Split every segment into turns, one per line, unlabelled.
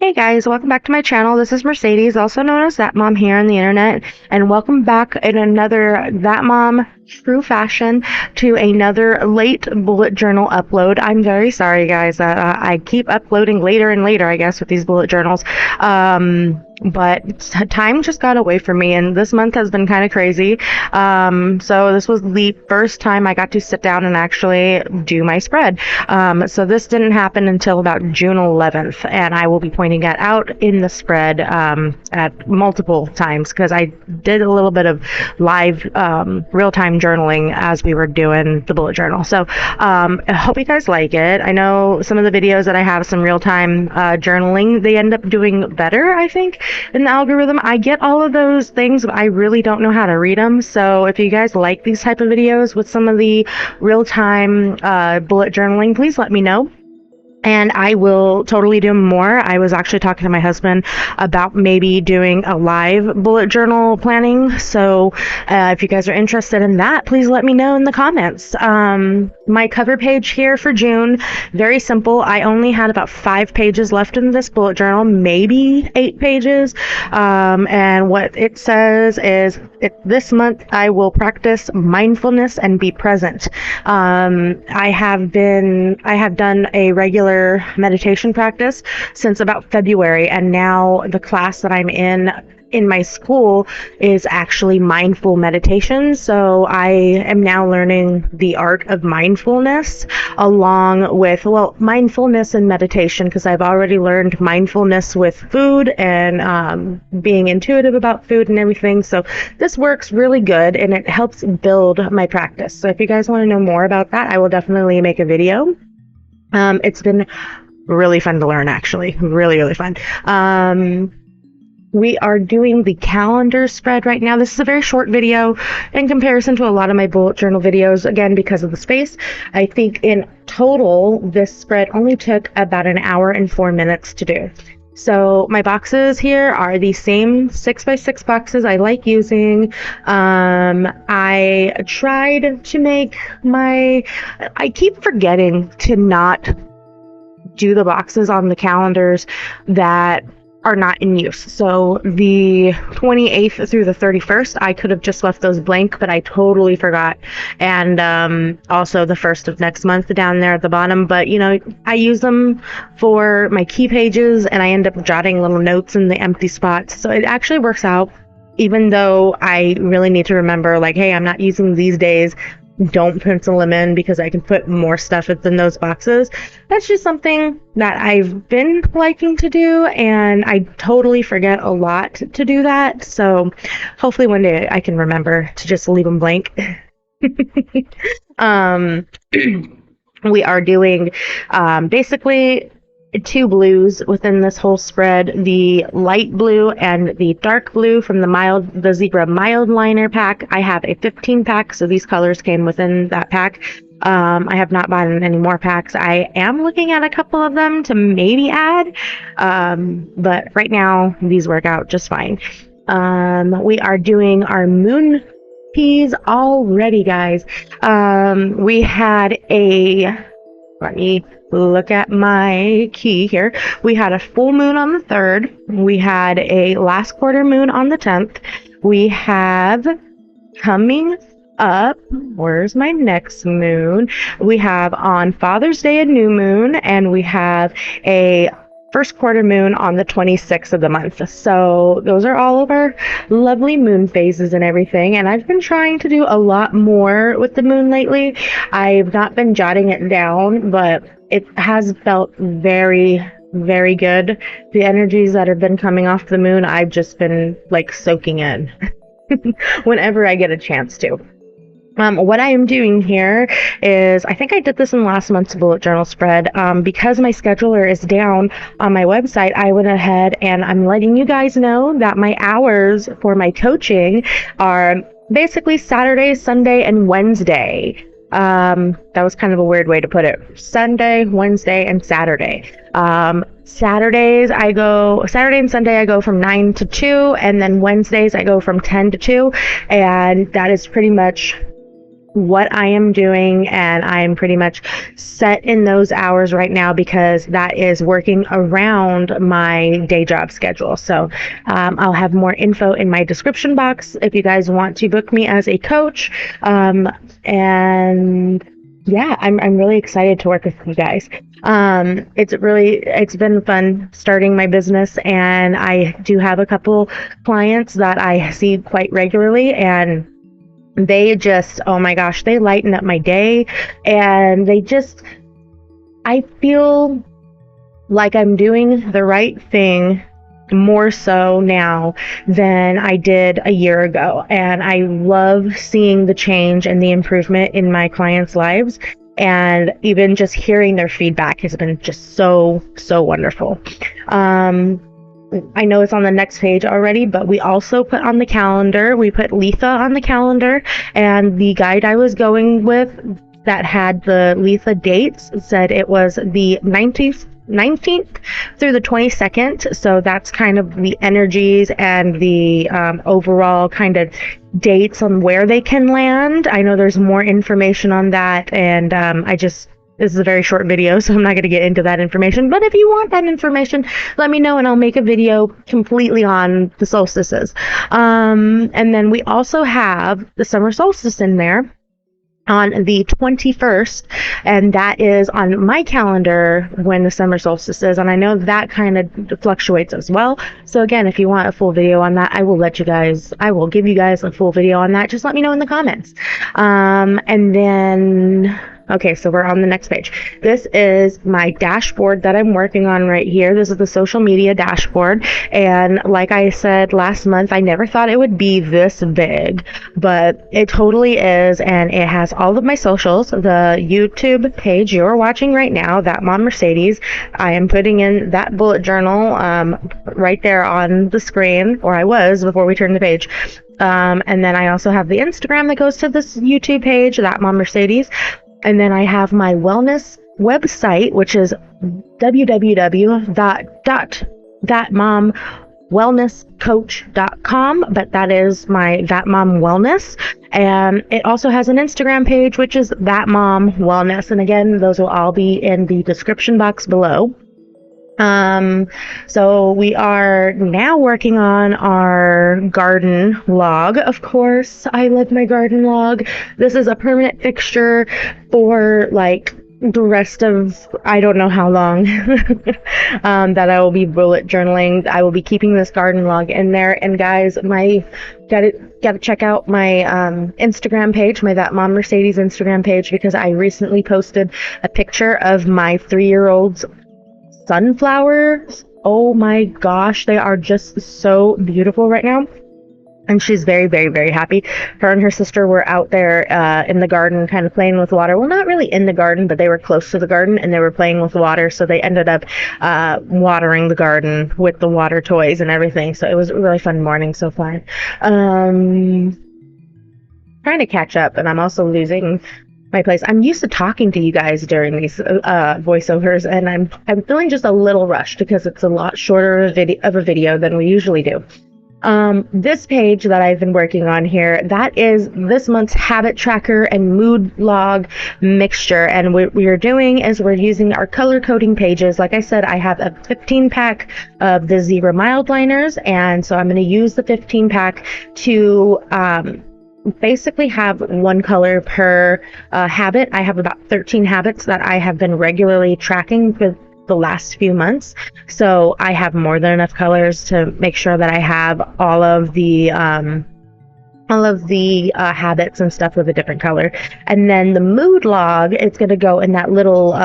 Hey guys, welcome back to my channel. This is Mercedes, also known as That Mom here on the internet, and welcome back in another That Mom true fashion to another late bullet journal upload. I'm very sorry guys that I keep uploading later and later, I guess, with these bullet journals. But time just got away from me, and this month has been kind of crazy. So this was the first time I got to sit down and actually do my spread. So this didn't happen until about June 11th, and I will be pointing that out in the spread at multiple times because I did a little bit of live real-time journaling as we were doing the bullet journal. So I hope you guys like it. I know some of the videos that I have some real-time journaling, they end up doing better, I think, in the algorithm. I get all of those things, but I really don't know how to read them. So if you guys like these type of videos with some of the real-time bullet journaling, please let me know. And I will totally do more. I was actually talking to my husband about maybe doing a live bullet journal planning. So if you guys are interested in that, please let me know in the comments. My cover page here for June, very simple. I only had about 5 pages left in this bullet journal, maybe 8 pages. And what it says is, this month I will practice mindfulness and be present. I have done a regular meditation practice since about February, and now the class that I'm in my school is actually mindful meditation. So I am now learning the art of mindfulness along with, well, mindfulness and meditation, because I've already learned mindfulness with food and being intuitive about food and everything. So this works really good and it helps build my practice. So if you guys want to know more about that, I will definitely make a video. It's been really fun to learn, actually. Really, really fun. We are doing the calendar spread right now. This is a very short video in comparison to a lot of my bullet journal videos, again, because of the space. I think in total, this spread only took about an hour and 4 minutes to do. So my boxes here are the same 6x6 boxes I like using. I tried to make I keep forgetting to not do the boxes on the calendars that are not in use. So the 28th through the 31st, I could have just left those blank, but I totally forgot. And also the 1st of next month down there at the bottom. But you know, I use them for my key pages, and I end up jotting little notes in the empty spots. So it actually works out, even though I really need to remember, like, hey, I'm not using these days. Don't pencil them in because I can put more stuff in those boxes. That's just something that I've been liking to do, and I totally forget a lot to do that. So hopefully one day I can remember to just leave them blank. We are doing basically 2 blues within this whole spread, the light blue and the dark blue from the Zebra Mildliner pack. I have a 15 pack, so these colors came within that pack. I have not bought any more packs. I am looking at a couple of them to maybe add, but right now these work out just fine. We are doing our moon piece already, guys. We had let me look at my key here. We had a full moon on the 3rd. We had a last quarter moon on the 10th. We have coming up, where's my next moon? We have on Father's Day a new moon, and we have a first quarter moon on the 26th of the month. So those are all of our lovely moon phases and everything. And I've been trying to do a lot more with the moon lately. I've not been jotting it down, but it has felt very, very good. The energies that have been coming off the moon, I've just been like soaking in whenever I get a chance to. What I am doing here is, I think I did this in last month's bullet journal spread, because my scheduler is down on my website. I went ahead and I'm letting you guys know that my hours for my coaching are basically Saturday, Sunday, and Wednesday. That was kind of a weird way to put it. Sunday, Wednesday, and Saturday. Saturday and Sunday I go from 9 to 2, and then Wednesdays I go from 10 to 2, and that is pretty much what I am doing, and I'm pretty much set in those hours right now because that is working around my day job schedule. So I'll have more info in my description box if you guys want to book me as a coach. And yeah, I'm really excited to work with you guys. It's been fun starting my business, and I do have a couple clients that I see quite regularly, and they just, oh my gosh, they lighten up my day. And I feel like I'm doing the right thing more so now than I did a year ago. And I love seeing the change and the improvement in my clients' lives. And even just hearing their feedback has been just so wonderful. I know it's on the next page already, but we also put on the calendar, we put Letha on the calendar, and the guide I was going with that had the Letha dates said it was the 19th through the 22nd. So that's kind of the energies and the overall kind of dates on where they can land. I know there's more information on that, and this is a very short video, so I'm not going to get into that information. But if you want that information, let me know and I'll make a video completely on the solstices. And then we also have the summer solstice in there on the 21st, and that is on my calendar when the summer solstice is, and I know that kind of fluctuates as well. So again, if you want a full video on that, I will give you guys a full video on that. Just let me know in the comments. And then okay, so we're on the next page. This is my dashboard that I'm working on right here. This is the social media dashboard. And like I said last month, I never thought it would be this big, but it totally is. And it has all of my socials, the YouTube page you're watching right now, That Mom Mercedes. I am putting in that bullet journal right there on the screen, or I was before we turned the page. And then I also have the Instagram that goes to this YouTube page, That Mom Mercedes. And then I have my wellness website, which is www.thatmomwellnesscoach.com, but that is my That Mom Wellness. And it also has an Instagram page, which is That Mom Wellness. And again, those will all be in the description box below. So we are now working on our garden log. Of course, I love my garden log. This is a permanent fixture for like the rest of, I don't know how long, that I will be bullet journaling. I will be keeping this garden log in there. And guys, gotta check out my Instagram page, my That Mom Mercedes Instagram page, because I recently posted a picture of my 3-year-old's sunflowers. Oh my gosh, they are just so beautiful right now, and she's very happy. Her and her sister were out there in the garden kind of playing with water. Well, not really in the garden, but they were close to the garden and they were playing with water, so they ended up watering the garden with the water toys and everything. So it was a really fun morning so far. Trying to catch up, and I'm also losing my place. I'm used to talking to you guys during these voiceovers, and I'm feeling just a little rushed because it's a lot shorter of a video than we usually do. This page that I've been working on here, that is this month's habit tracker and mood log mixture. And what we are doing is we're using our color coding pages. Like I said, I have a 15 pack of the Zebra Mildliners, and so I'm going to use the 15 pack to basically have one color per habit. I have about 13 habits that I have been regularly tracking for the last few months, so I have more than enough colors to make sure that I have all of the habits and stuff with a different color. And then the mood log, it's going to go in that little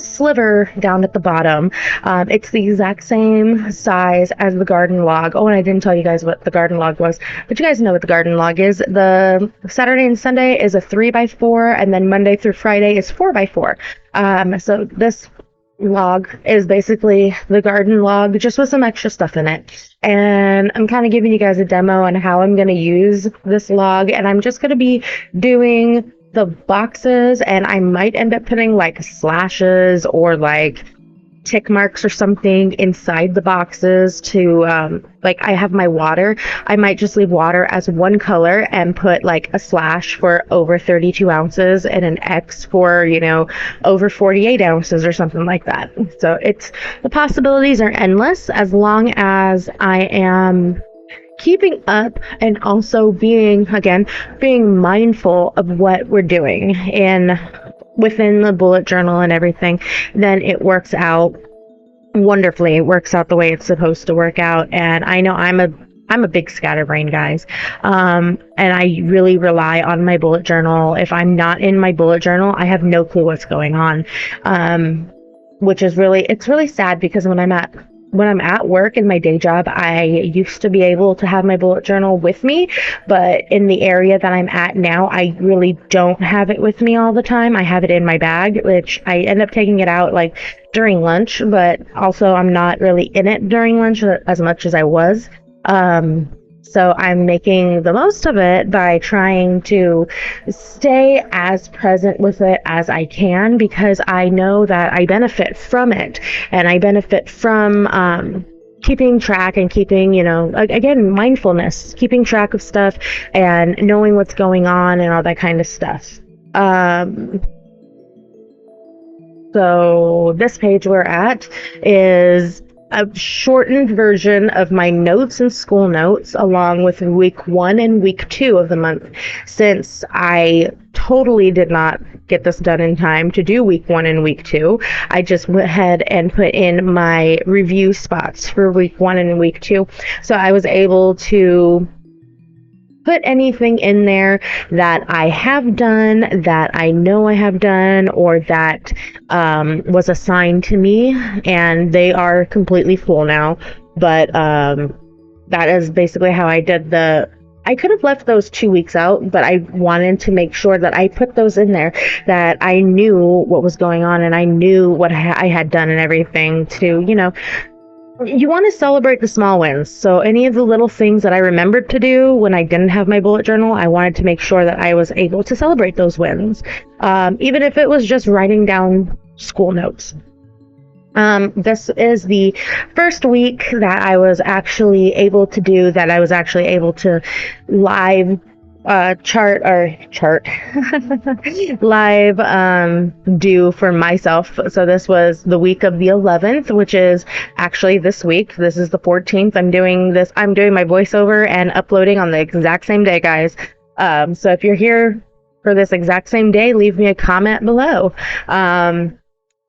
sliver down at the bottom. It's the exact same size as the garden log. Oh, and I didn't tell you guys what the garden log was, but you guys know what the garden log is. The Saturday and Sunday is a 3x4, and then Monday through Friday is 4x4. So this log is basically the garden log, just with some extra stuff in it. And I'm kind of giving you guys a demo on how I'm going to use this log, and I'm just going to be doing the boxes, and I might end up putting like slashes or like tick marks or something inside the boxes to, like I have my water. I might just leave water as one color and put like a slash for over 32 ounces and an X for, you know, over 48 ounces or something like that. So the possibilities are endless as long as I am keeping up and also being mindful of what we're doing within the bullet journal and everything. Then it works out wonderfully. It works out the way it's supposed to work out. And I know I'm a big scatterbrain, guys. And I really rely on my bullet journal. If I'm not in my bullet journal, I have no clue what's going on. Which is it's really sad, because when I'm at work in my day job, I used to be able to have my bullet journal with me, but in the area that I'm at now, I really don't have it with me all the time. I have it in my bag, which I end up taking it out like during lunch, but also I'm not really in it during lunch as much as I was. So I'm making the most of it by trying to stay as present with it as I can, because I know that I benefit from it, and I benefit from keeping track and keeping, you know, again, mindfulness, keeping track of stuff and knowing what's going on and all that kind of stuff. So this page we're at is a shortened version of my notes and school notes, along with week 1 and week 2 of the month, since I totally did not get this done in time to do week 1 and week 2. I just went ahead and put in my review spots for week 1 and week 2, so I was able to put anything in there that I have done, that I know I have done, or that was assigned to me, and they are completely full now. But that is basically how I did I could have left those 2 weeks out, but I wanted to make sure that I put those in there, that I knew what was going on and I knew what I had done and everything to, you know, you want to celebrate the small wins. So any of the little things that I remembered to do when I didn't have my bullet journal, I wanted to make sure that I was able to celebrate those wins, even if it was just writing down school notes. This is the first week that I was actually able to live do for myself. So this was the week of the 11th, which is actually this week. This is the 14th. I'm doing my voiceover and uploading on the exact same day, guys. So if you're here for this exact same day, leave me a comment below.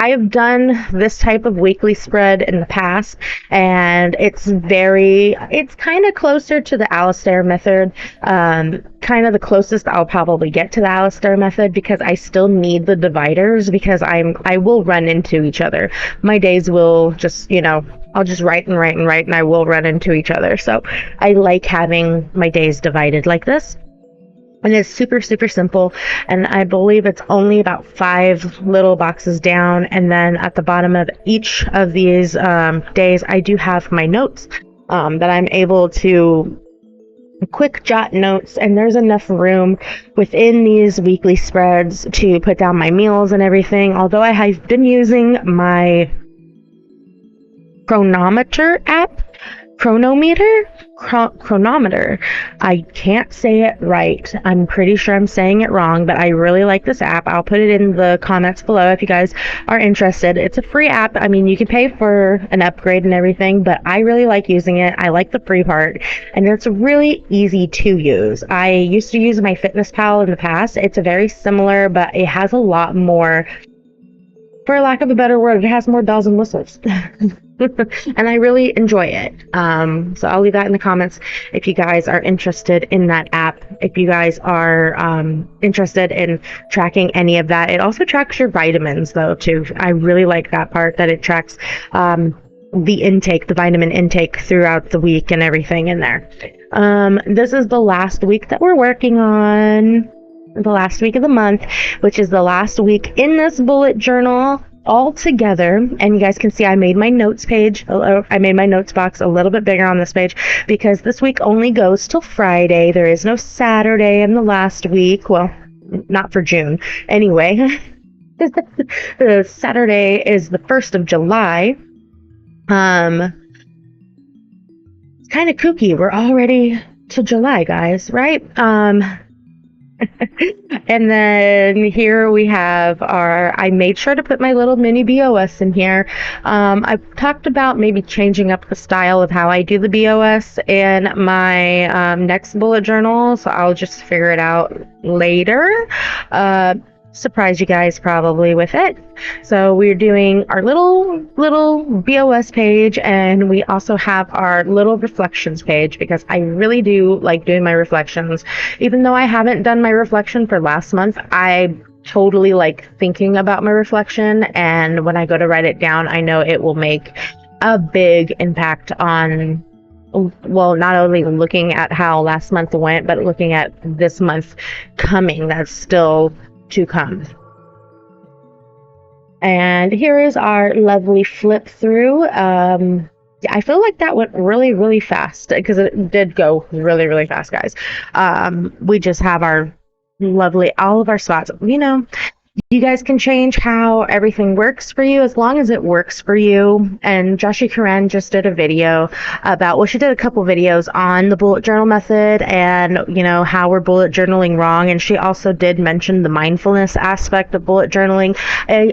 I have done this type of weekly spread in the past, and it's kind of closer to the Alistair method, kind of the closest I'll probably get to the Alistair method, because I still need the dividers, because I will run into each other. My days will just, you know, I'll just write and I will run into each other. So I like having my days divided like this. And it's super, super simple. And I believe it's only about 5 little boxes down. And then at the bottom of each of these days, I do have my notes that I'm able to quick jot notes. And there's enough room within these weekly spreads to put down my meals and everything. Although I have been using my chronometer. I can't say it right. I'm pretty sure I'm saying it wrong, but I really like this app. I'll put it in the comments below if you guys are interested. It's a free app. I mean, you can pay for an upgrade and everything, but I really like using it. I like the free part, and it's really easy to use. I used to use my FitnessPal in the past. It's very similar, but it has a lot more, for lack of a better word, it has more bells and whistles. And I really enjoy it. So I'll leave that in the comments if you guys are interested in that app. If you guys are interested in tracking any of that. It also tracks your vitamins, though, too. I really like that part, that it tracks the vitamin intake throughout the week and everything in there. This is the last week that we're working on. The last week of the month, which is the last week in this bullet journal all together. And you guys can see I made my notes page, I made my notes box a little bit bigger on this page, because this week only goes till Friday. There is no Saturday in the last week. Well, not for June anyway. Saturday is the 1st of July. It's kind of kooky. We're already to July, guys, right? And then here we have I made sure to put my little mini BOS in here. I've talked about maybe changing up the style of how I do the BOS in my next bullet journal, so I'll just figure it out later. Surprise you guys probably with it. So we're doing our little BOS page, and we also have our little reflections page, because I really do like doing my reflections. Even though I haven't done my reflection for last month, I totally like thinking about my reflection, and when I go to write it down, I know it will make a big impact on, well, not only looking at how last month went, but looking at this month coming that's still to come. And here is our lovely flip through. I feel like that went really fast, because it did go really fast, guys. We just have our lovely, all of our spots, you know. You guys can change how everything works for you, as long as it works for you. And Joshi Karen just did a video about, well, she did a couple videos on the bullet journal method, and, you know, how we're bullet journaling wrong. And she also did mention the mindfulness aspect of bullet journaling.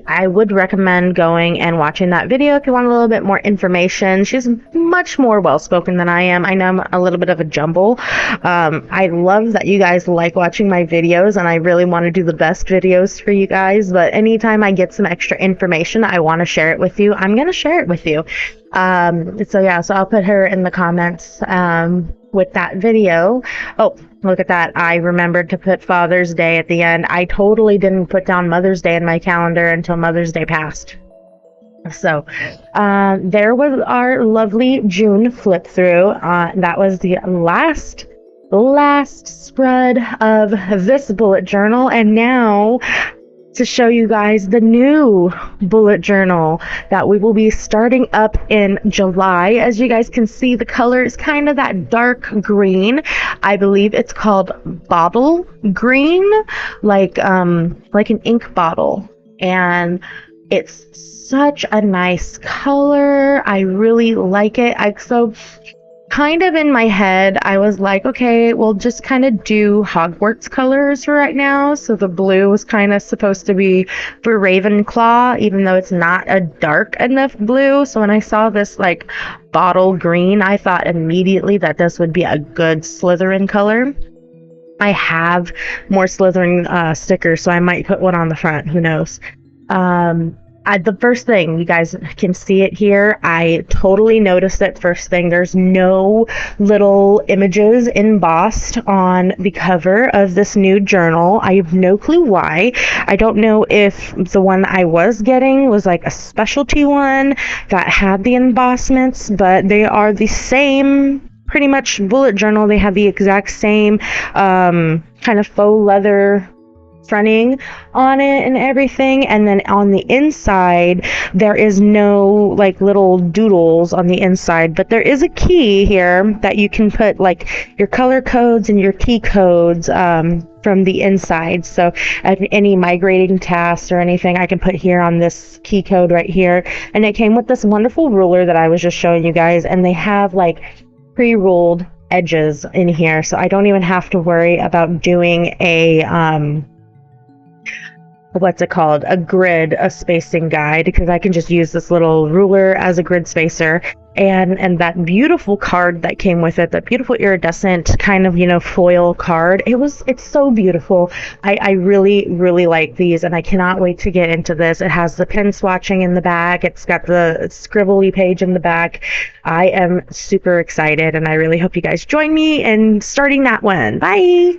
I would recommend going and watching that video if you want a little bit more information. She's much more well-spoken than I am. I know I'm a little bit of a jumble. I love that you guys like watching my videos, and I really want to do the best videos for you guys, but anytime I get some extra information, I want to share it with you. I'm going to share it with you. So yeah, so I'll put her in the comments with that video. Oh, look at that. I remembered to put Father's Day at the end. I totally didn't put down Mother's Day in my calendar until Mother's Day passed. So there was our lovely June flip through. That was the last spread of this bullet journal, and now to show you guys the new bullet journal that we will be starting up in July. As you guys can see, the color is kind of that dark green. I believe it's called bottle green, like an ink bottle, and it's such a nice color. I really like it. So kind of in my head, I was like, okay, we'll just kind of do Hogwarts colors for right now. So the blue was kind of supposed to be for Ravenclaw, even though it's not a dark enough blue. So when I saw this like bottle green, I thought immediately that this would be a good Slytherin color. I have more Slytherin stickers, so I might put one on the front. Who knows? The first thing, you guys can see it here, I totally noticed it first thing. There's no little images embossed on the cover of this new journal. I have no clue why. I don't know if the one I was getting was like a specialty one that had the embossments, but they are the same, pretty much bullet journal. They have the exact same kind of faux leather fronting on it and everything, and then on the inside there is no like little doodles on the inside, but there is a key here that you can put like your color codes and your key codes from the inside. So any migrating tasks or anything I can put here on this key code right here. And it came with this wonderful ruler that I was just showing you guys, and they have like pre-ruled edges in here, so I don't even have to worry about doing a what's it called, a grid, a spacing guide, because I can just use this little ruler as a grid spacer. And that beautiful card that came with it, that beautiful iridescent kind of, you know, foil card, it's so beautiful. I really like these, and I cannot wait to get into this. It has the pen swatching in the back, it's got the scribbly page in the back. I am super excited, and I really hope you guys join me in starting that one. Bye.